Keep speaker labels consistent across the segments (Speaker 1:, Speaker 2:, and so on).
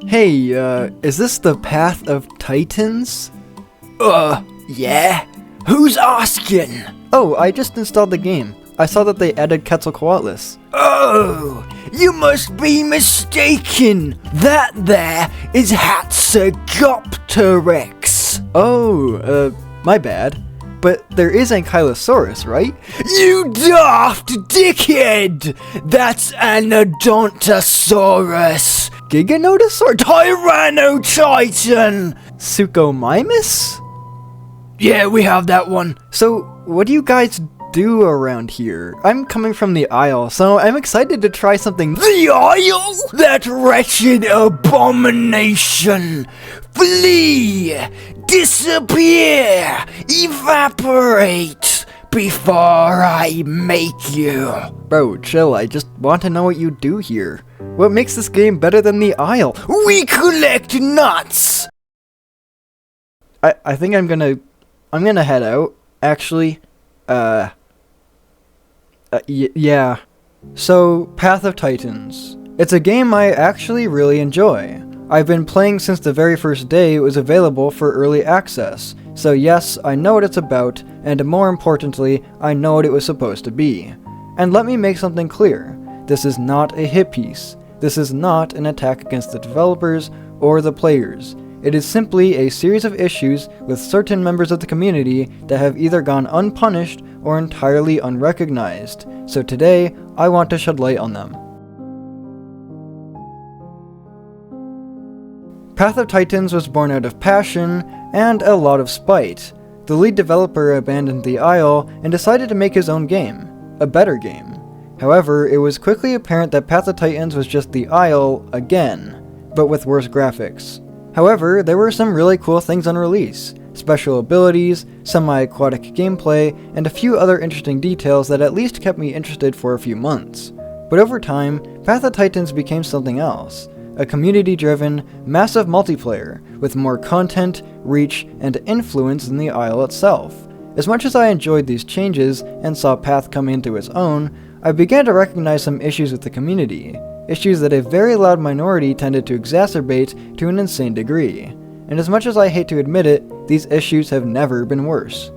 Speaker 1: Hey, is this the Path of Titans?
Speaker 2: Yeah? Who's asking?
Speaker 1: Oh, I just installed the game. I saw that they added Quetzalcoatlus.
Speaker 2: Oh, you must be mistaken. That there is Hatzegopteryx.
Speaker 1: Oh, my bad. But there is Ankylosaurus, right?
Speaker 2: You daft dickhead! That's Anodontosaurus.
Speaker 1: Giganotosaurus?
Speaker 2: Tyrannotitan!
Speaker 1: Suchomimus?
Speaker 2: Yeah, we have that one.
Speaker 1: So, what do you guys do around here? I'm coming from the Isle, so I'm excited to try something.
Speaker 2: The Isle? That wretched abomination! Flee! Disappear! Evaporate! Before I make you!
Speaker 1: Bro, chill, I just want to know what you do here. What makes this game better than the Isle?
Speaker 2: We collect nuts!
Speaker 1: I think I'm gonna head out, actually. Yeah. So, Path of Titans. It's a game I actually really enjoy. I've been playing since the very first day it was available for early access, so yes, I know what it's about, and more importantly, I know what it was supposed to be. And let me make something clear, this is not a hit piece. This is not an attack against the developers or the players. It is simply a series of issues with certain members of the community that have either gone unpunished or entirely unrecognized, so today I want to shed light on them. Path of Titans was born out of passion and a lot of spite. The lead developer abandoned the Isle and decided to make his own game, a better game. However, it was quickly apparent that Path of Titans was just the Isle again, but with worse graphics. However, there were some really cool things on release, special abilities, semi-aquatic gameplay, and a few other interesting details that at least kept me interested for a few months. But over time, Path of Titans became something else. A community-driven, massive multiplayer, with more content, reach, and influence than the Isle itself. As much as I enjoyed these changes, and saw Path come into its own, I began to recognize some issues with the community. Issues that a very loud minority tended to exacerbate to an insane degree. And as much as I hate to admit it, these issues have never been worse.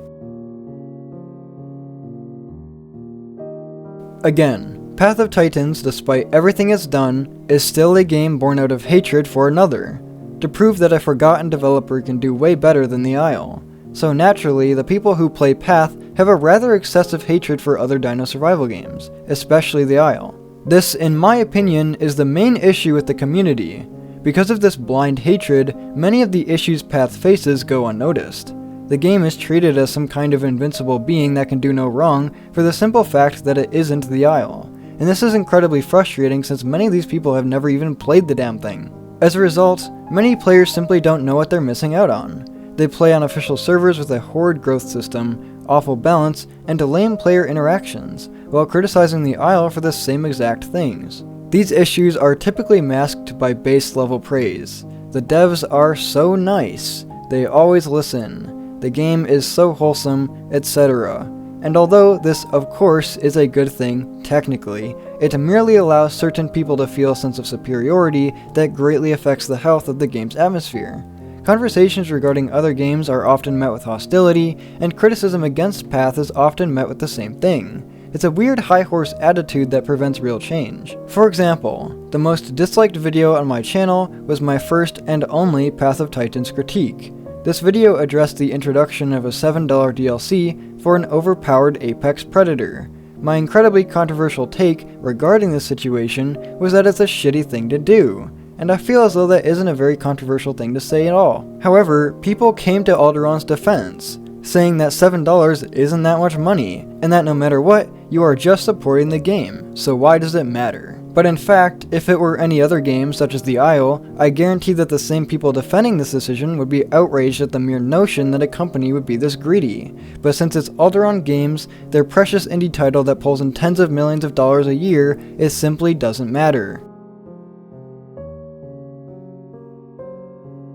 Speaker 1: Again, Path of Titans, despite everything it's done, is still a game born out of hatred for another, to prove that a forgotten developer can do way better than the Isle. So naturally, the people who play Path have a rather excessive hatred for other dino survival games, especially the Isle. This, in my opinion, is the main issue with the community. Because of this blind hatred, many of the issues Path faces go unnoticed. The game is treated as some kind of invincible being that can do no wrong for the simple fact that it isn't the Isle. And this is incredibly frustrating since many of these people have never even played the damn thing. As a result, many players simply don't know what they're missing out on. They play on official servers with a horrid growth system, awful balance, and lame player interactions, while criticizing the Isle for the same exact things. These issues are typically masked by base level praise. The devs are so nice, they always listen, the game is so wholesome, etc. And although this, of course, is a good thing, technically, it merely allows certain people to feel a sense of superiority that greatly affects the health of the game's atmosphere. Conversations regarding other games are often met with hostility, and criticism against Path is often met with the same thing. It's a weird high horse attitude that prevents real change. For example, the most disliked video on my channel was my first and only Path of Titans critique. This video addressed the introduction of a $7 DLC for an overpowered apex predator. My incredibly controversial take regarding this situation was that it's a shitty thing to do, and I feel as though that isn't a very controversial thing to say at all. However, people came to Alderon's defense, saying that $7 isn't that much money, and that no matter what, you are just supporting the game, so why does it matter? But in fact, if it were any other game, such as the Isle, I guarantee that the same people defending this decision would be outraged at the mere notion that a company would be this greedy. But since it's Alderon Games, their precious indie title that pulls in tens of millions of dollars a year, it simply doesn't matter.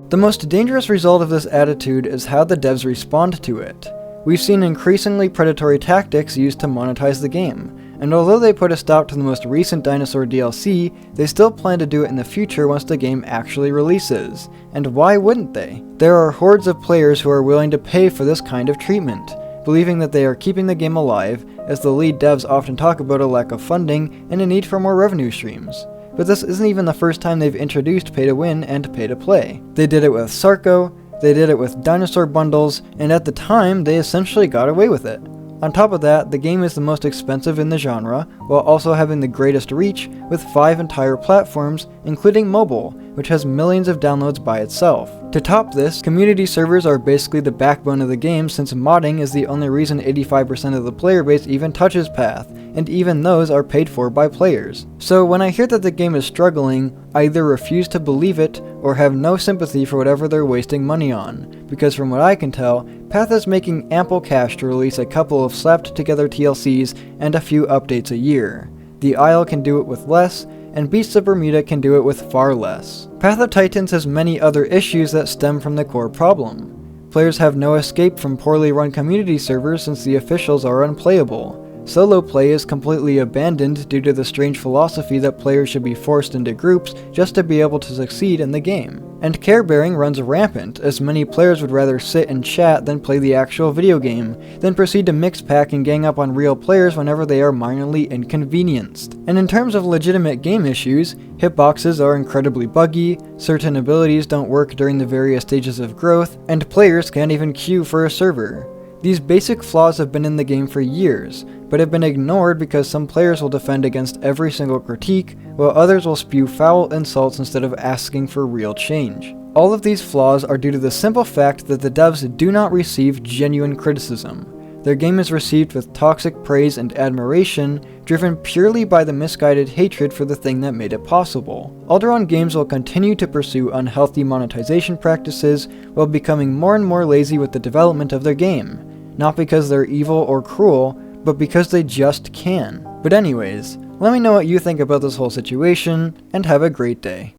Speaker 1: The most dangerous result of this attitude is how the devs respond to it. We've seen increasingly predatory tactics used to monetize the game, and although they put a stop to the most recent dinosaur DLC, they still plan to do it in the future once the game actually releases. And why wouldn't they? There are hordes of players who are willing to pay for this kind of treatment, believing that they are keeping the game alive, as the lead devs often talk about a lack of funding and a need for more revenue streams. But this isn't even the first time they've introduced pay-to-win and pay-to-play. They did it with Sarco, they did it with dinosaur bundles, and at the time, they essentially got away with it. On top of that, the game is the most expensive in the genre, while also having the greatest reach with 5 entire platforms, including mobile, which has millions of downloads by itself. To top this, community servers are basically the backbone of the game, since modding is the only reason 85% of the player base even touches Path, and even those are paid for by players. So when I hear that the game is struggling, I either refuse to believe it, or have no sympathy for whatever they're wasting money on, because from what I can tell, Path is making ample cash to release a couple of slapped together TLCs and a few updates a year. The Isle can do it with less, and Beasts of Bermuda can do it with far less. Path of Titans has many other issues that stem from the core problem. Players have no escape from poorly run community servers since the officials are unplayable. Solo play is completely abandoned due to the strange philosophy that players should be forced into groups just to be able to succeed in the game. And care bearing runs rampant, as many players would rather sit and chat than play the actual video game, then proceed to mix pack and gang up on real players whenever they are minorly inconvenienced. And in terms of legitimate game issues, hitboxes are incredibly buggy, certain abilities don't work during the various stages of growth, and players can't even queue for a server. These basic flaws have been in the game for years, but have been ignored because some players will defend against every single critique, while others will spew foul insults instead of asking for real change. All of these flaws are due to the simple fact that the devs do not receive genuine criticism. Their game is received with toxic praise and admiration, driven purely by the misguided hatred for the thing that made it possible. Alderaan Games will continue to pursue unhealthy monetization practices while becoming more and more lazy with the development of their game. Not because they're evil or cruel, but because they just can. But anyways, let me know what you think about this whole situation, and have a great day.